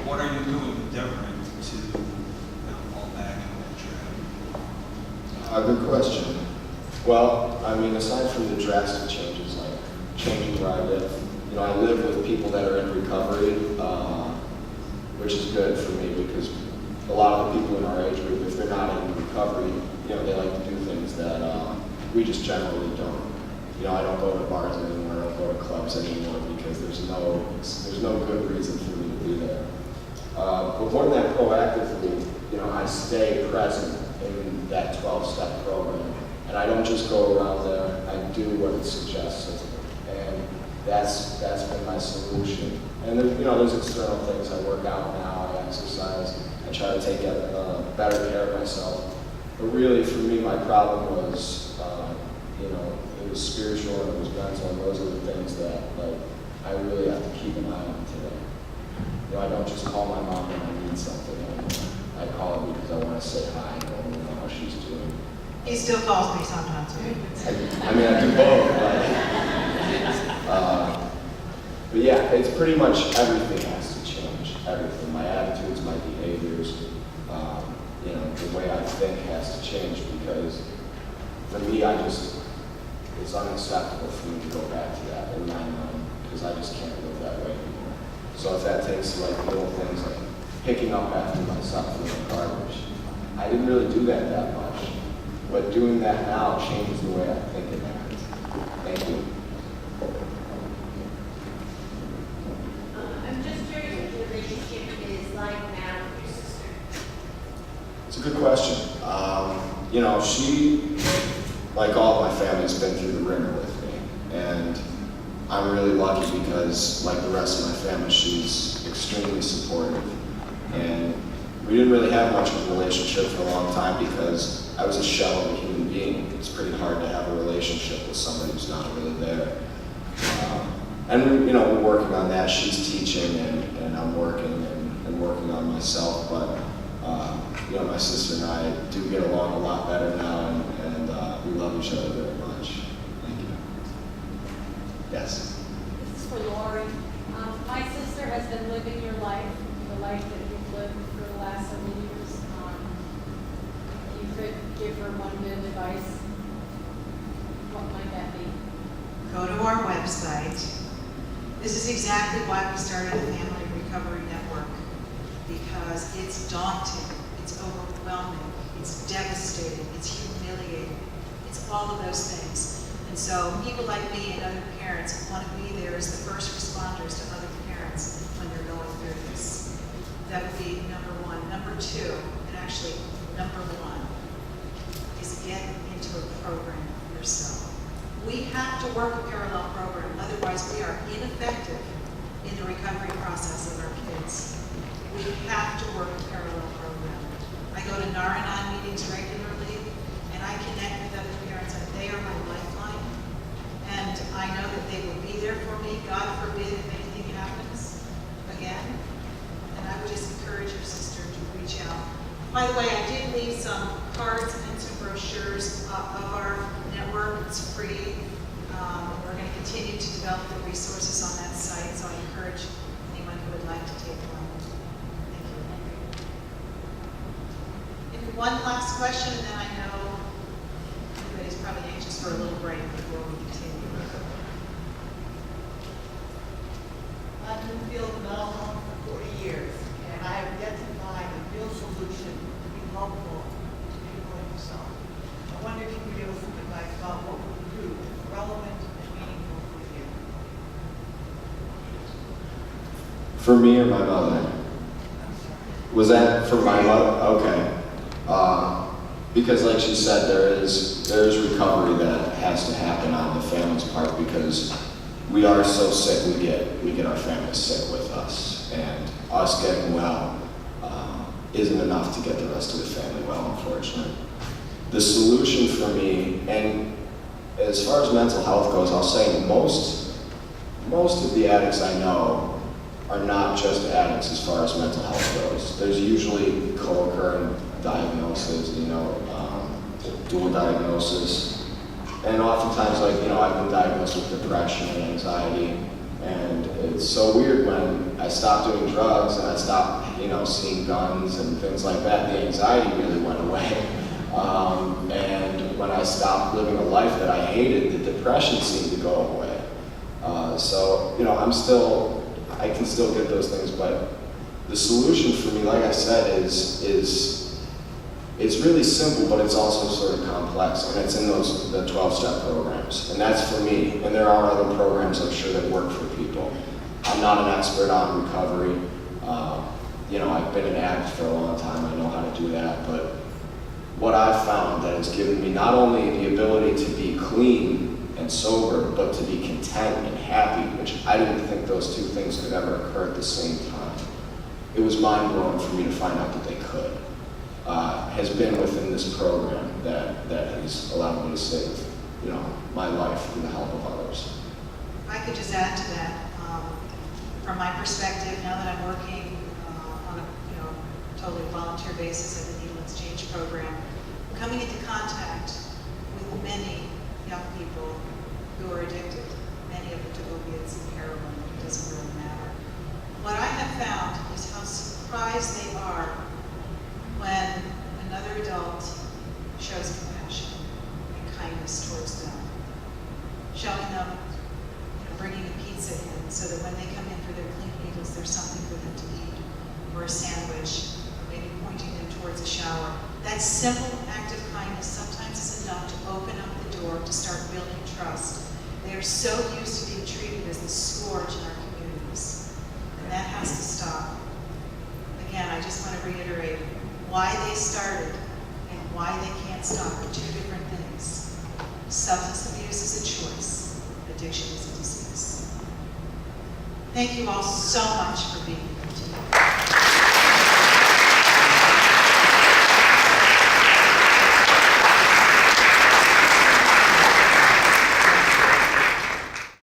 what are you doing different to not fall back in that trap? Good question. Well, I mean, aside from the drastic changes, like changing where I live, I live with people that are in recovery, which is good for me because a lot of the people in our age group, if they're not in recovery, they like to do things that we just generally don't. I don't go to bars anymore, I don't go to clubs anymore because there's no good reason for me to be there. But more than that, proactively, I stay present in that 12-step program. And I don't just go around there, I do what it suggests of me. And that's been my solution. And there's external things. I work out now, I exercise, I try to take better care of myself. But really, for me, my problem was, it was spiritual and it was mental, and those are the things that, I really have to keep an eye on today. I don't just call my mom when I need something anymore. I call her because I want to say hi and I want to know how she's doing. He still calls me sometimes, right? I mean, I do both. But yeah, it's pretty much everything has to change. Everything. My attitudes, my behaviors, the way I think has to change because for me, it's unacceptable for me to go back to that in my mind because I just can't live that way anymore. So if that takes little things like picking up after myself in the garbage, I didn't really do that much. But doing that now changes the way I think and act. Thank you. I'm just curious what your relationship is like now with your sister. It's a good question. She, like all of my family, has been through the ringer with me. And I'm really lucky because, like the rest of my family, she's extremely supportive. And we didn't really have much of a relationship for a long time because I was a shell of a human being. It's pretty hard to have a relationship with somebody who's not really there. And we're working on that. She's teaching, and I'm working and working on myself. But my sister and I do get along a lot better now, and we love each other very much. Thank you. Yes. This is for Lori. My sister has been living your life, the life that you've lived for the last several years. If you could give her one bit of advice, what might that be? Go to our website. This is exactly why we started a family recovery network, because it's daunting, it's overwhelming, it's devastating, it's humiliating, it's all of those things. And so people like me and other parents want to be there as the first responders to other parents when they're going through this. That would be number one. Number two, and actually number one, is get into a program yourself. We have to work a parallel program, otherwise we are ineffective in the recovery process of our kids. We have to work a parallel program. I go to Naranon meetings regularly, and I connect with other parents, and they are my lifeline. And I know that they will be there for me, God forbid if anything happens again. And I would just encourage your sister to reach out. By the way, I did leave some cards and some brochures of our network. It's free. We're going to continue to develop the resources on that site, so I encourage anyone who would like to take one. Thank you. One last question, and then I know everybody's probably anxious for a little break before we continue. I've been in the field of mental health for 40 years, and I have yet to find a real solution to be helpful to people like yourself. I wonder if you could give us some advice about what we can do that's relevant and meaningful for you. For me or my mother? Was that for my mother? Okay. Because like she said, there is recovery that has to happen on the family's part because we are so sick, we get our family sick with us, and us getting well isn't enough to get the rest of the family well, unfortunately. The solution for me, and as far as mental health goes, I'll say most of the addicts I know are not just addicts as far as mental health goes. There's usually co-occurring diagnoses, dual diagnosis. And oftentimes, I've been diagnosed with depression and anxiety, And it's so weird when I stopped doing drugs and I stopped, you know, seeing guns and things like that, the anxiety really went away. And when I stopped living a life that I hated, the depression seemed to go away. So, you know, I can still get those things, but the solution for me, like I said, is it's really simple, but it's also sort of complex, and it's in the 12-step programs. And that's for me, and there are other programs I'm sure that work for people. I'm not an expert on recovery. You know, I've been an addict for a long time, I know how to do that, but what I've found that has given me not only the ability to be clean and sober, but to be content and happy, which I didn't think those two things could ever occur at the same time. It was mind-blowing for me to find out that they could. Has been within this program that has allowed me to save, you know, my life through the help of others. I could just add to that. From my perspective, now that I'm working on a totally volunteer basis at the Needle Exchange program, coming into contact with many young people who are addicted, many of them to opiates and heroin, it doesn't really matter. What I have found is how surprised they are when another adult shows compassion and kindness towards them, showing them, bringing a pizza in so that when they come in for their clean needles, there's something for them to eat, or a sandwich, or maybe pointing them towards a shower. That simple act of kindness sometimes is enough to open up the door to start building trust. They are so used to being treated as the scourge in our communities, and that has to stop. Again, I just want to reiterate why they started and why they can't stop are two different things. Substance abuse is a choice. Addiction is a disease. Thank you all so much for being here.